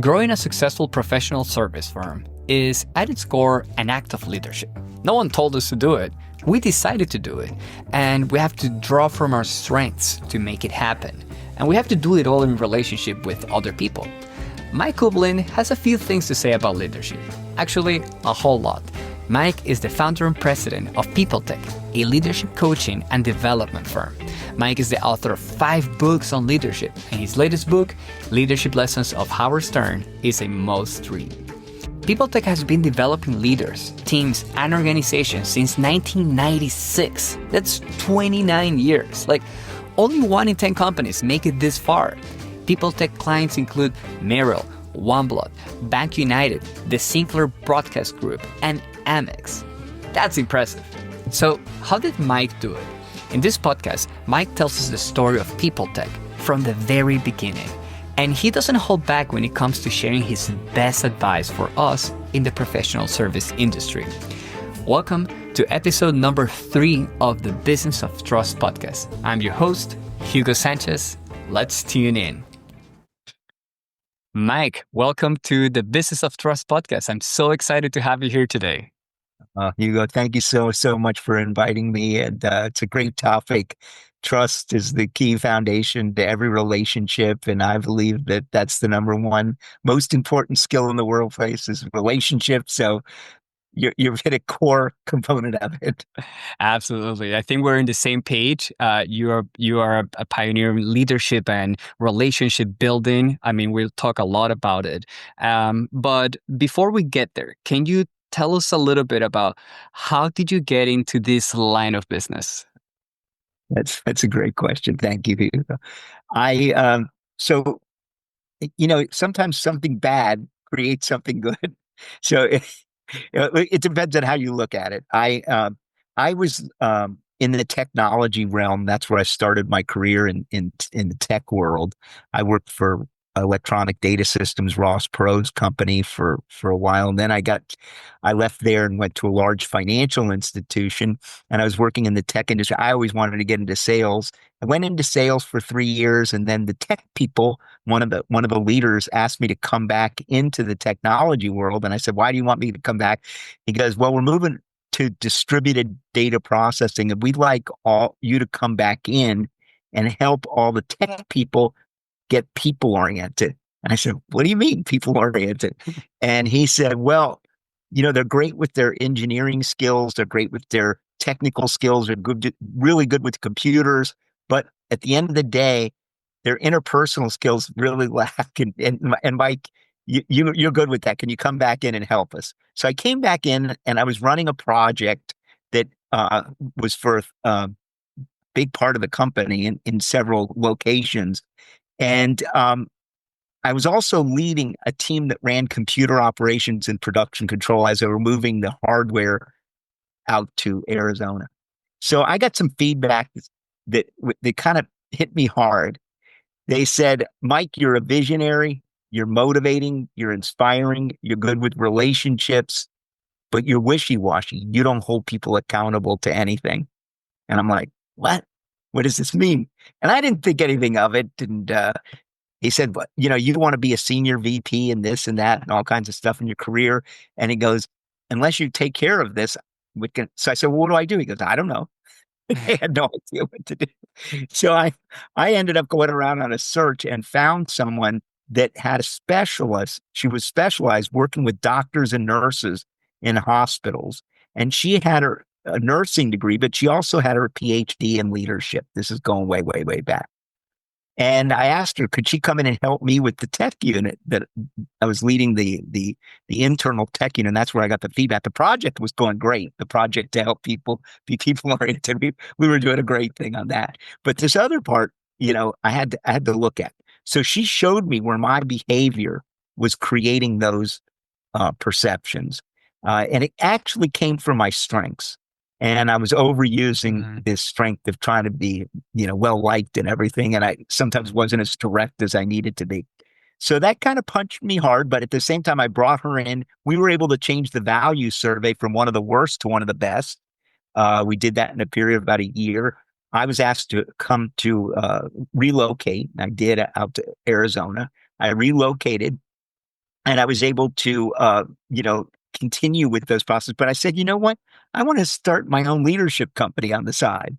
Growing a successful professional service firm is, at its core, an act of leadership. No one told us to do it. We decided to do it, and we have to draw from our strengths to make it happen. And we have to do it all in relationship with other people. Mike Kublin has a few things to say about leadership. Actually, a whole lot. Mike is the founder and president of PeopleTek, a leadership coaching and development firm. Mike is the author of 5 books on leadership, and his latest book, Leadership Lessons of Howard Stern, is a must read. PeopleTek has been developing leaders, teams, and organizations since 1996. That's 29 years. Only 1 in 10 companies make it this far. PeopleTek clients include Merrill, OneBlood, Bank United, the Sinclair Broadcast Group, and Amex. That's impressive. So, how did Mike do it? In this podcast, Mike tells us the story of PeopleTek from the very beginning. And he doesn't hold back when it comes to sharing his best advice for us in the professional service industry. Welcome to episode number 3 of the Business of Trust podcast. I'm your host, Hugo Sanchez. Let's tune in. Mike, welcome to the Business of Trust podcast. I'm so excited to have you here today. Hugo, thank you so much for inviting me. And it's a great topic. Trust is the key foundation to every relationship. And I believe that that's the number one most important skill in the workplace is relationship. So you've hit a core component of it. Absolutely. I think we're in the same page. You are a pioneer in leadership and relationship building. I mean, we'll talk a lot about it. But before we get there, can you tell us a little bit about how did you get into this line of business? That's a great question. Thank you, Hugo. Sometimes something bad creates something good. So it depends on how you look at it. I was in the technology realm. That's where I started my career in the tech world. I worked for Electronic Data Systems, Ross Perot's company for a while. And then I left there and went to a large financial institution, and I was working in the tech industry. I always wanted to get into sales. I went into sales for 3 years, and then the tech people, one of the leaders asked me to come back into the technology world. And I said, "Why do you want me to come back?" He goes, "Well, we're moving to distributed data processing, and we'd like all you to come back in and help all the tech people get people-oriented." And I said, "What do you mean people-oriented?" And he said, "Well, they're great with their engineering skills. They're great with their technical skills. They're really good with computers. But at the end of the day, their interpersonal skills really lack. And Mike, you're good with that. Can you come back in and help us?" So I came back in, and I was running a project that was for a big part of the company in several locations. And I was also leading a team that ran computer operations and production control as they were moving the hardware out to Arizona. So I got some feedback that kind of hit me hard. They said, "Mike, you're a visionary, you're motivating, you're inspiring, you're good with relationships, but you're wishy-washy. You don't hold people accountable to anything." And I'm like, "What? What does this mean?" And I didn't think anything of it. And he said, "But you want to be a senior VP and this and that and all kinds of stuff in your career." And he goes, "Unless you take care of this, we can." So I said, "Well, what do I do?" He goes, "I don't know." They had no idea what to do. So I ended up going around on a search and found someone that had a specialist. She was specialized working with doctors and nurses in hospitals. And she had a nursing degree, but she also had her PhD in leadership. This is going way, way, way back. And I asked her, could she come in and help me with the tech unit that I was leading the internal tech unit. And that's where I got the feedback. The project was going great. The project to help people be people oriented. We were doing a great thing on that. But this other part, I had to look at. So she showed me where my behavior was creating those perceptions. And it actually came from my strengths. And I was overusing this strength of trying to be, well-liked and everything. And I sometimes wasn't as direct as I needed to be. So that kind of punched me hard. But at the same time, I brought her in. We were able to change the value survey from one of the worst to one of the best. We did that in a period of about a year. I was asked to come to relocate. I did out to Arizona. I relocated. and I was able to, continue with those processes. But I said, you know what? I want to start my own leadership company on the side.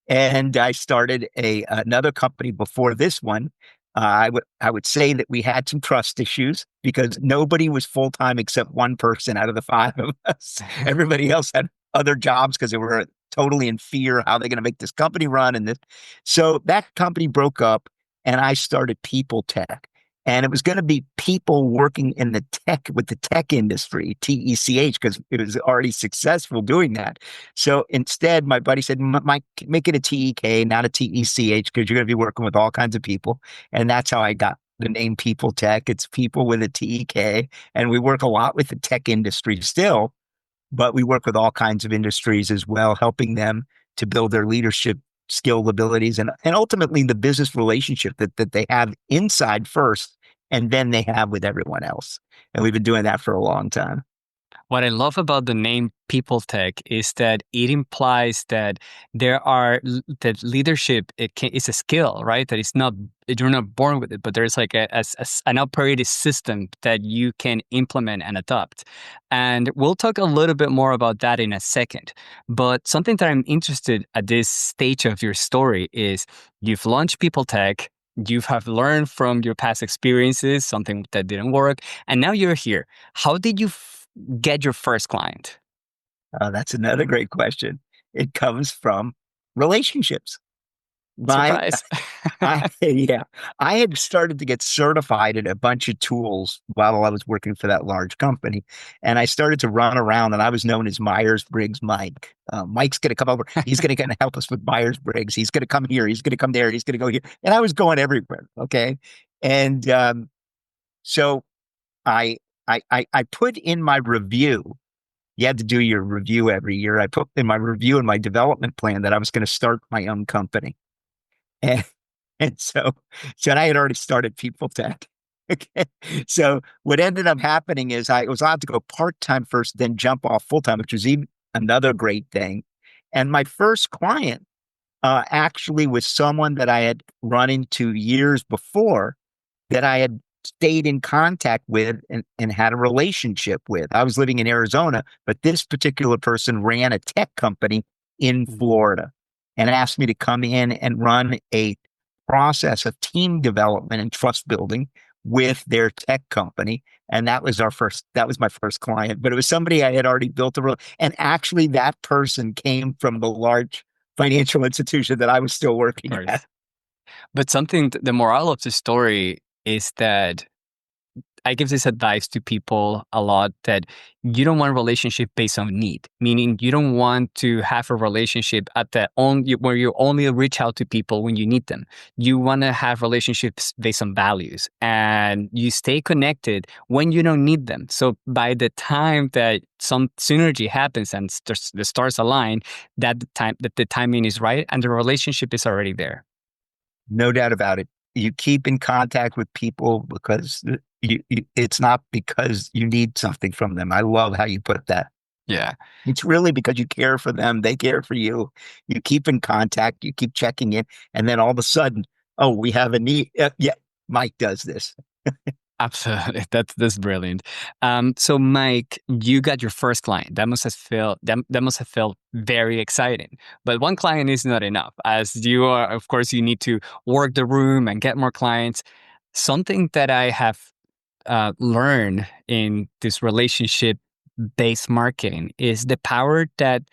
And I started another company before this one. I would say that we had some trust issues because nobody was full time except one person out of the five of us. Everybody else had other jobs because they were totally in fear how they're going to make this company run. And this, so that company broke up, and I started PeopleTek. And it was going to be people working in the tech with the tech industry, TECH, because it was already successful doing that. So instead, my buddy said, Mike, make it a TEK, not a TECH, because you're going to be working with all kinds of people. And that's how I got the name People Tech. It's people with a TEK. And we work a lot with the tech industry still, but we work with all kinds of industries as well, helping them to build their leadership skill abilities and ultimately the business relationship that they have inside first and then they have with everyone else. And we've been doing that for a long time. What I love about the name PeopleTech is that it implies that that leadership is a skill, right? That it's not you're not born with it, but there's like an operating system that you can implement and adopt. And we'll talk a little bit more about that in a second. But something that I'm interested at this stage of your story is you've launched PeopleTech. You have learned from your past experiences, something that didn't work, and now you're here. How did you get your first client? That's another great question. It comes from relationships. My, Surprise. yeah, I had started to get certified in a bunch of tools while I was working for that large company. And I started to run around and I was known as Myers-Briggs Mike. Mike's going to come over. He's going to help us with Myers-Briggs. He's going to come here. He's going to come there. He's going to go here. And I was going everywhere. Okay. And so I, I put in my review. You had to do your review every year. I put in my review and my development plan that I was going to start my own company. And, and so I had already started PeopleTech. Okay. So what ended up happening is I was allowed to go part-time first, then jump off full-time, which was even another great thing. And my first client actually was someone that I had run into years before that I had stayed in contact with and had a relationship with. I was living in Arizona, but this particular person ran a tech company in Florida and asked me to come in and run a process of team development and trust building with their tech company. And that was my first client, but it was somebody I had already built and actually that person came from the large financial institution that I was still working Of at. course. But the moral of the story is that I give this advice to people a lot that you don't want a relationship based on need, meaning you don't want to have a relationship where you only reach out to people when you need them. You want to have relationships based on values and you stay connected when you don't need them. So by the time that some synergy happens and the stars align, that the timing is right and the relationship is already there. No doubt about it. You keep in contact with people because it's not because you need something from them. I love how you put that. Yeah. It's really because you care for them. They care for you. You keep in contact. You keep checking in. And then all of a sudden, oh, we have a need. Yeah, Mike does this. Absolutely. That's brilliant. So Mike, you got your first client. That must have felt very exciting. But one client is not enough. As you are, of course, you need to work the room and get more clients. Something that I have learned in this relationship based marketing is the power that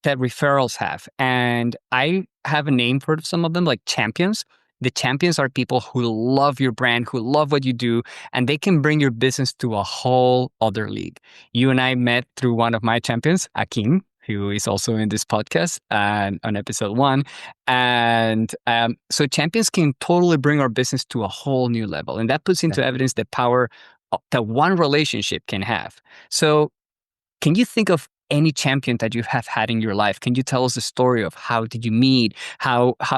referrals have. And I have a name for some of them, like champions. The champions are people who love your brand, who love what you do, and they can bring your business to a whole other league. You and I met through one of my champions, Akin, who is also in this podcast and on episode 1. And so champions can totally bring our business to a whole new level. And that puts into evidence the power that one relationship can have. So can you think of any champion that you have had in your life? Can you tell us the story of how did you meet?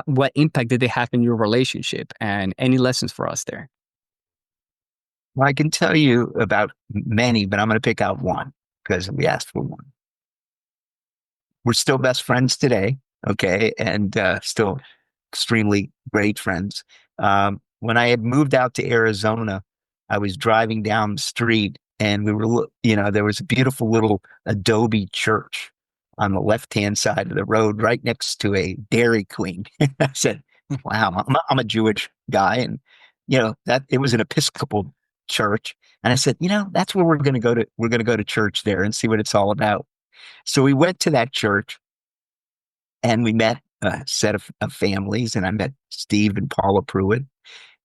What impact did they have in your relationship? And any lessons for us there? Well, I can tell you about many, but I'm going to pick out one because we asked for one. We're still best friends today. Okay. And still extremely great friends. When I had moved out to Arizona, I was driving down the street and there was a beautiful little adobe church on the left-hand side of the road right next to a Dairy Queen. I said, wow, I'm a Jewish guy. And, that it was an Episcopal church. And I said, that's where we're going to go to. We're going to go to church there and see what it's all about. So we went to that church and we met a set of families, and I met Steve and Paula Pruitt.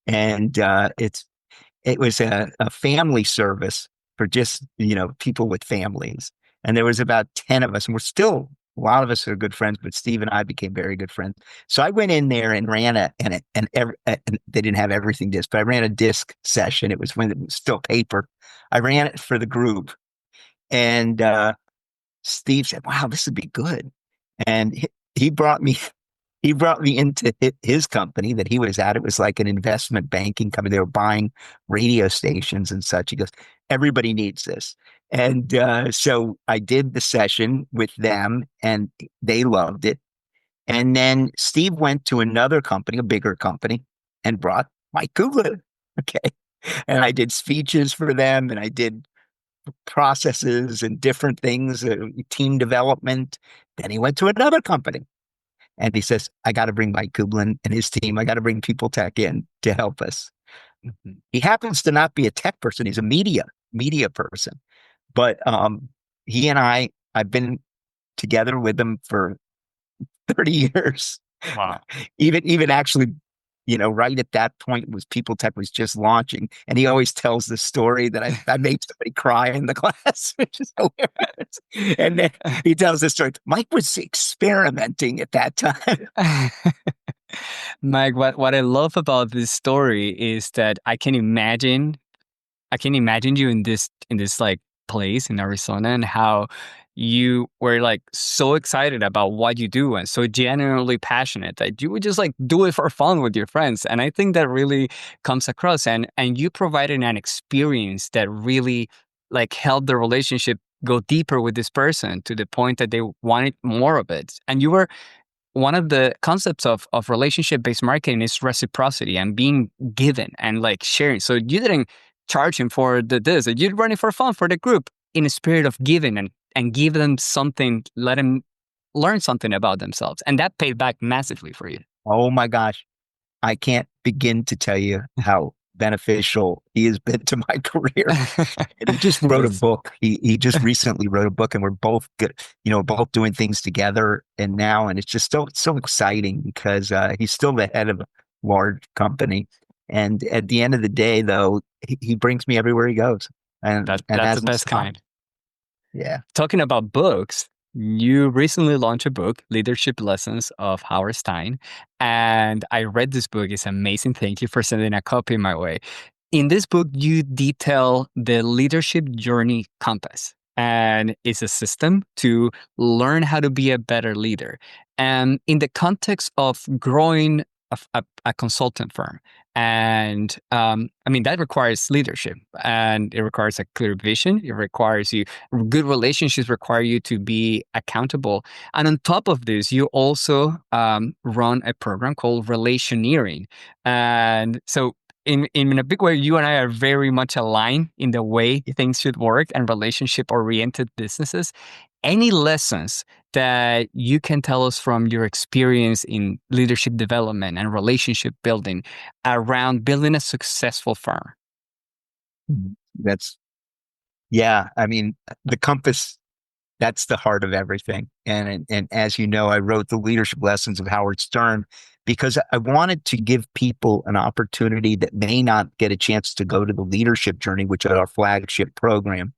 And it was a family service for just, people with families. And there was about 10 of us, and a lot of us are good friends, but Steve and I became very good friends. So I went in there and ran and they didn't have everything disc, but I ran a disc session. It was when it was still paper. I ran it for the group, and Steve said, wow, this would be good. And he brought me into his company that he was at. It was like an investment banking company. They were buying radio stations and such. He goes, everybody needs this. And so I did the session with them, and they loved it. And then Steve went to another company, a bigger company, and brought Mike Kublin. Okay. And I did speeches for them, and I did processes and different things, team development. Then he went to another company. And he says, I got to bring Mike Kublin and his team. I got to bring PeopleTek in to help us. Mm-hmm. He happens to not be a tech person. He's a media person. But he and I've been together with him for 30 years. Wow. Even actually, right at that point was PeopleTek was just launching. And he always tells the story that I made somebody cry in the class, which is hilarious. And then he tells the story. Mike was experimenting at that time. Mike, what I love about this story is that I can imagine you in this like place in Arizona, and how you were like so excited about what you do and so genuinely passionate that you would just like do it for fun with your friends. And I think that really comes across, and you provided an experience that really like helped the relationship go deeper with this person to the point that they wanted more of it. And you were one of the concepts of relationship-based marketing is reciprocity and being given and like sharing. So you didn't charge him for this. You'd run it for fun for the group in a spirit of giving and give them something, let them learn something about themselves. And that paid back massively for you. Oh my gosh. I can't begin to tell you how beneficial he has been to my career. And he just wrote a book. He just recently wrote a book, and we're both good, both doing things together. And it's just so exciting because he's still the head of a large company. And at the end of the day, though, he brings me everywhere he goes. And that's the best kind. Yeah. Talking about books, you recently launched a book, Leadership Lessons of Howard Stein. And I read this book. It's amazing. Thank you for sending a copy my way. In this book, you detail the leadership journey compass. And it's a system to learn how to be a better leader. And in the context of growing a consultant firm. And that requires leadership, and it requires a clear vision. It requires good relationships require you to be accountable. And on top of this, you also run a program called Relationeering. And so in a big way, you and I are very much aligned in the way things should work and relationship-oriented businesses. Any lessons that you can tell us from your experience in leadership development and relationship building around building a successful firm? The compass, that's the heart of everything. And as you know, I wrote the Leadership Lessons of Howard Stern because I wanted to give people an opportunity that may not get a chance to go to the leadership journey, which is our flagship program.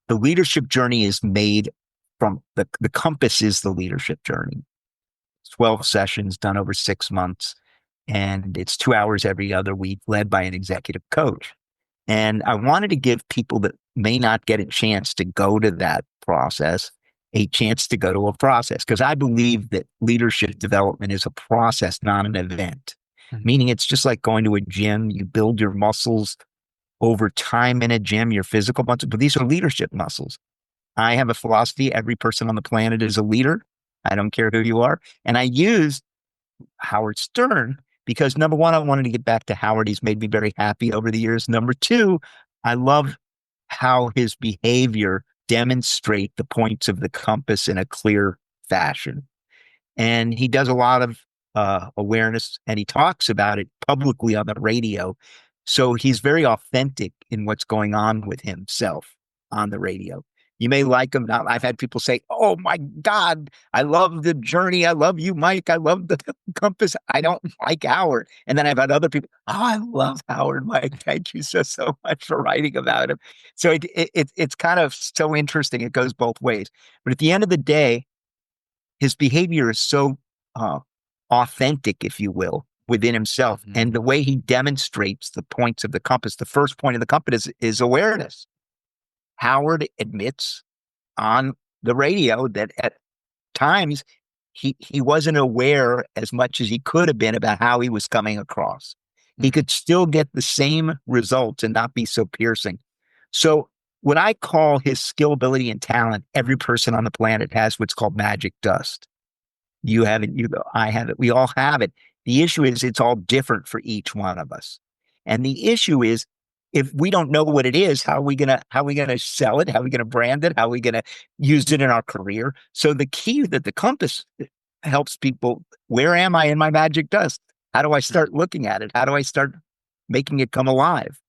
The leadership journey is made from the compass is the leadership journey. 12 sessions done over 6 months. And it's 2 hours every other week, led by an executive coach. And I wanted to give people that may not get a chance to go to that process a chance to go to a process, because I believe that leadership development is a process, not an event. Mm-hmm. Meaning it's just like going to a gym. You build your muscles over time in a gym, your physical muscles, but these are leadership muscles. I have a philosophy. Every person on the planet is a leader. I don't care who you are. And I use Howard Stern because number one, I wanted to get back to Howard. He's made me very happy over the years. Number two, I love how his behavior demonstrate the points of the compass in a clear fashion. And he does a lot of awareness, and he talks about it publicly on the radio. So he's very authentic in what's going on with himself on the radio. You may like him. Now, I've had people say, "Oh my God, I love the journey. I love you, Mike. I love the compass. I don't like Howard." And then I've had other people, "Oh, I love Howard, Mike. Thank you so much for writing about him." So it's kind of so interesting. It goes both ways. But at the end of the day, his behavior is so authentic, if you will, within himself. Mm-hmm. And the way he demonstrates the points of the compass, the first point of the compass is awareness. Howard admits on the radio that at times he wasn't aware as much as he could have been about how he was coming across. Mm-hmm. He could still get the same results and not be so piercing. So what I call his skill, ability, and talent, every person on the planet has what's called magic dust. You have it, I have it, we all have it. The issue is it's all different for each one of us. And the issue is, if we don't know what it is, how are we gonna sell it? How are we gonna brand it? How are we gonna use it in our career? So the key that the compass helps people, where am I in my magic dust? How do I start looking at it? How do I start making it come alive?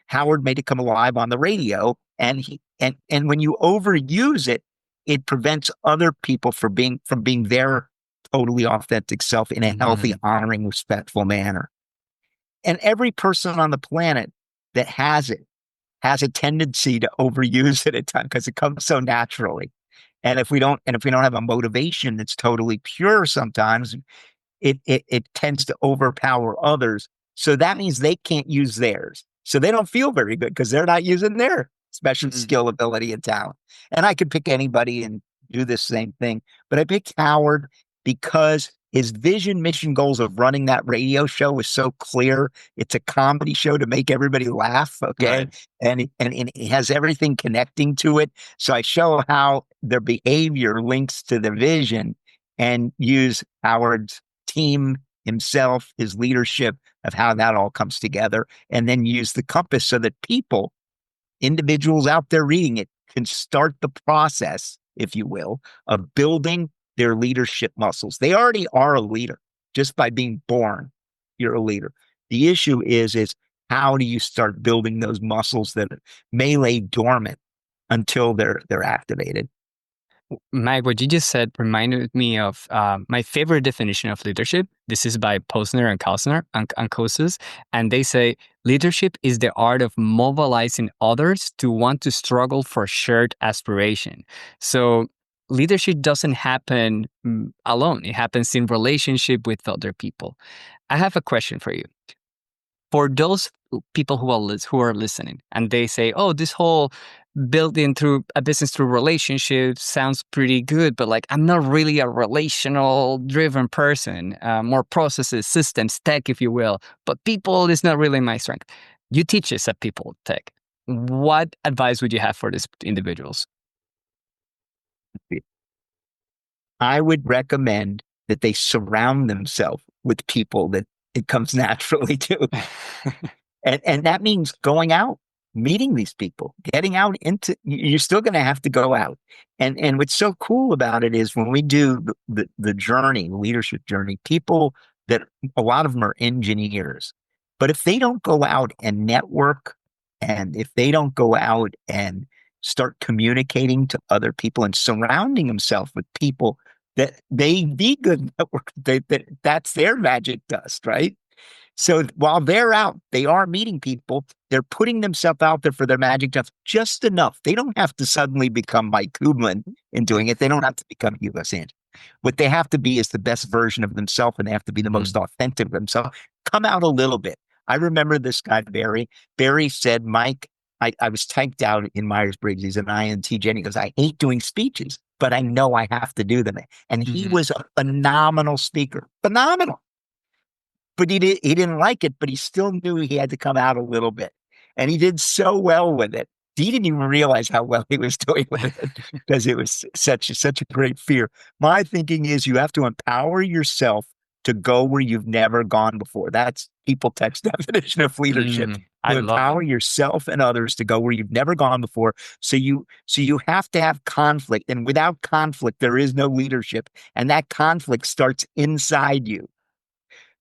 Howard made it come alive on the radio, and when you overuse it, it prevents other people from being their totally authentic self in a healthy, honoring, respectful manner. And every person on the planet that has it has a tendency to overuse it at times because it comes so naturally. And if we don't have a motivation that's totally pure, sometimes it tends to overpower others. So that means they can't use theirs. So they don't feel very good because they're not using their special skill, ability, and talent. And I could pick anybody and do the same thing. But I picked Howard because his vision, mission, goals of running that radio show was so clear. It's a comedy show to make everybody laugh, okay? Right. And it has everything connecting to it. So I show how their behavior links to the vision and use Howard's team, himself, his leadership of how that all comes together, and then use the compass so that people, individuals out there reading it, can start the process, if you will, of building their leadership muscles. They already are a leader just by being born. You're a leader. The issue is how do you start building those muscles that may lay dormant until they're activated? Mike, what you just said reminded me of my favorite definition of leadership. This is by Posner and Kosis, and they say leadership is the art of mobilizing others to want to struggle for shared aspiration. So leadership doesn't happen alone. It happens in relationship with other people. I have a question for you. For those people who are listening and they say, "Oh, this whole building through a business through relationships sounds pretty good, but like I'm not really a relational driven person, more processes, systems, tech, if you will, but people is not really my strength." You teach us at PeopleTek. What advice would you have for these individuals? I would recommend that they surround themselves with people that it comes naturally to. And that means going out, meeting these people, getting out into, you're still going to have to go out. And what's so cool about it is when we do the journey, leadership journey, people that a lot of them are engineers, but if they don't go out and network, and if they don't go out and start communicating to other people and surrounding themselves with people that they be good network, that's their magic dust, right? So while they're out, they are meeting people. They're putting themselves out there for their magic dust just enough. They don't have to suddenly become Mike Kublin in doing it. They don't have to become U.S. Inc. What they have to be is the best version of themselves, and they have to be the most authentic of themselves. Come out a little bit. I remember this guy, Barry. Barry said, "Mike, I was typed out in Myers-Briggs. He's an INTJ. And he goes, I hate doing speeches, but I know I have to do them." And he was a phenomenal speaker. Phenomenal. But he didn't like it, but he still knew he had to come out a little bit. And he did so well with it. He didn't even realize how well he was doing with it because it was such a great fear. My thinking is you have to empower yourself to go where you've never gone before. That's PeopleTek's definition of leadership. I To love that. empower yourself and others to go where you've never gone before. So you have to have conflict. And without conflict, there is no leadership. And that conflict starts inside you.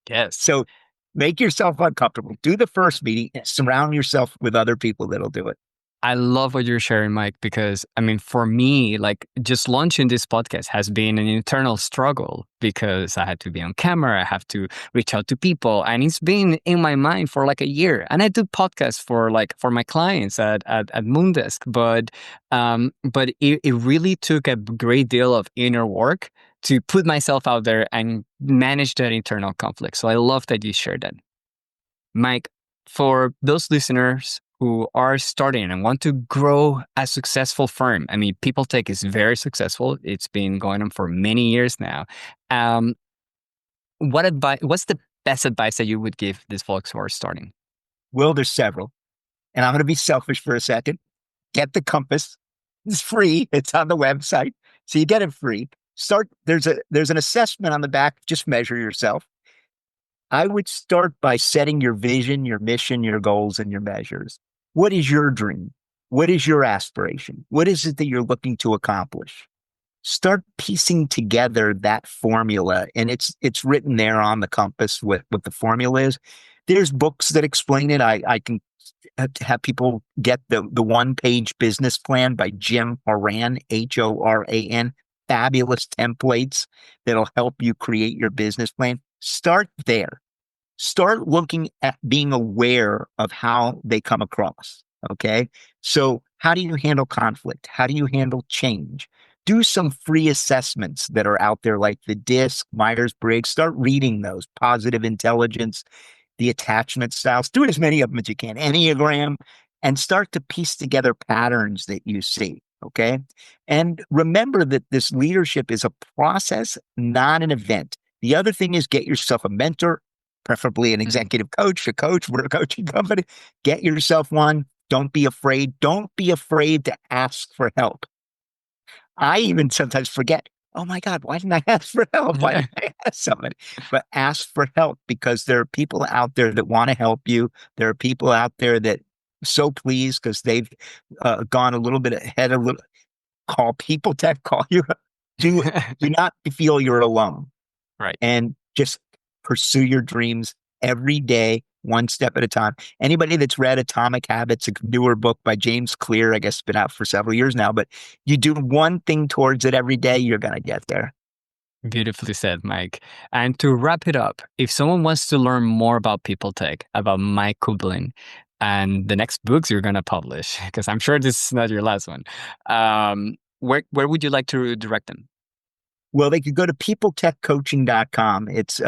Yes. So make yourself uncomfortable. Do the first meeting and surround yourself with other people that'll do it. I love what you're sharing, Mike, because I mean, for me, like just launching this podcast has been an internal struggle because I had to be on camera. I have to reach out to people, and it's been in my mind for like a year. And I do podcasts for my clients at Moondesk, but it really took a great deal of inner work to put myself out there and manage that internal conflict. So I love that you shared that. Mike, for those listeners who are starting and want to grow a successful firm, I mean, PeopleTek is very successful. It's been going on for many years now. Um, what's the best advice that you would give these folks who are starting? Well, there's several. And I'm going to be selfish for a second. Get the compass. It's free. It's on the website. So you get it free. There's an assessment on the back. Just measure yourself. I would start by setting your vision, your mission, your goals, and your measures. What is your dream? What is your aspiration? What is it that you're looking to accomplish? Start piecing together that formula. And it's written there on the compass what the formula is. There's books that explain it. I can have people get the one-page business plan by Jim Horan, Horan. Fabulous templates that'll help you create your business plan. Start there. Start looking at being aware of how they come across. Okay. So how do you handle conflict? How do you handle change? Do some free assessments that are out there like the DISC, Myers-Briggs. Start reading those. Positive intelligence, the attachment styles. Do as many of them as you can. Enneagram, and start to piece together patterns that you see. Okay. And remember that this leadership is a process, not an event. The other thing is get yourself a mentor, preferably an executive coach, we're a coaching company. Get yourself one. Don't be afraid. Don't be afraid to ask for help. I even sometimes forget, oh my God, why didn't I ask for help? Why didn't I ask somebody? But ask for help because there are people out there that want to help you. There are people out there that so pleased because they've gone a little bit ahead of call PeopleTek, call you. Do not feel you're alone. Right. And just pursue your dreams every day, one step at a time. Anybody that's read Atomic Habits, a newer book by James Clear, I guess it's been out for several years now, but you do one thing towards it every day, you're going to get there. Beautifully said, Mike. And to wrap it up, if someone wants to learn more about PeopleTek, about Mike Kublin, and the next books you're going to publish, because I'm sure this is not your last one, where would you like to direct them? Well, they could go to PeopleTekCoaching.com. It's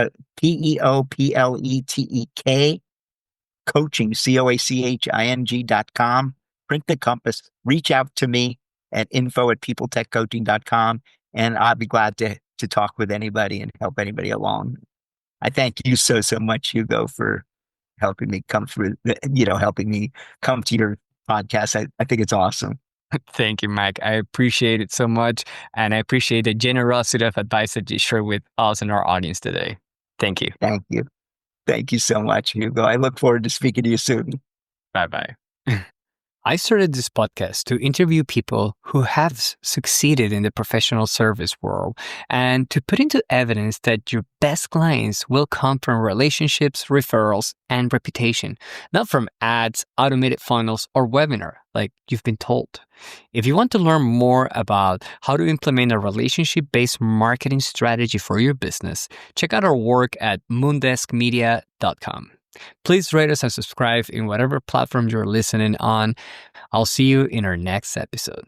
PeopleTek coaching, Coaching.com. Print the compass, reach out to me at info@PeopleTekCoaching.com, and I'll be glad to talk with anybody and help anybody along. I thank you so much, Hugo, for helping me come through, helping me come to your podcast. I think it's awesome. Thank you, Mike. I appreciate it so much. And I appreciate the generosity of advice that you share with us and our audience today. Thank you. Thank you. Thank you so much, Hugo. I look forward to speaking to you soon. Bye-bye. I started this podcast to interview people who have succeeded in the professional service world and to put into evidence that your best clients will come from relationships, referrals, and reputation, not from ads, automated funnels, or webinar like you've been told. If you want to learn more about how to implement a relationship-based marketing strategy for your business, check out our work at moondeskmedia.com. Please rate us and subscribe in whatever platform you're listening on. I'll see you in our next episode.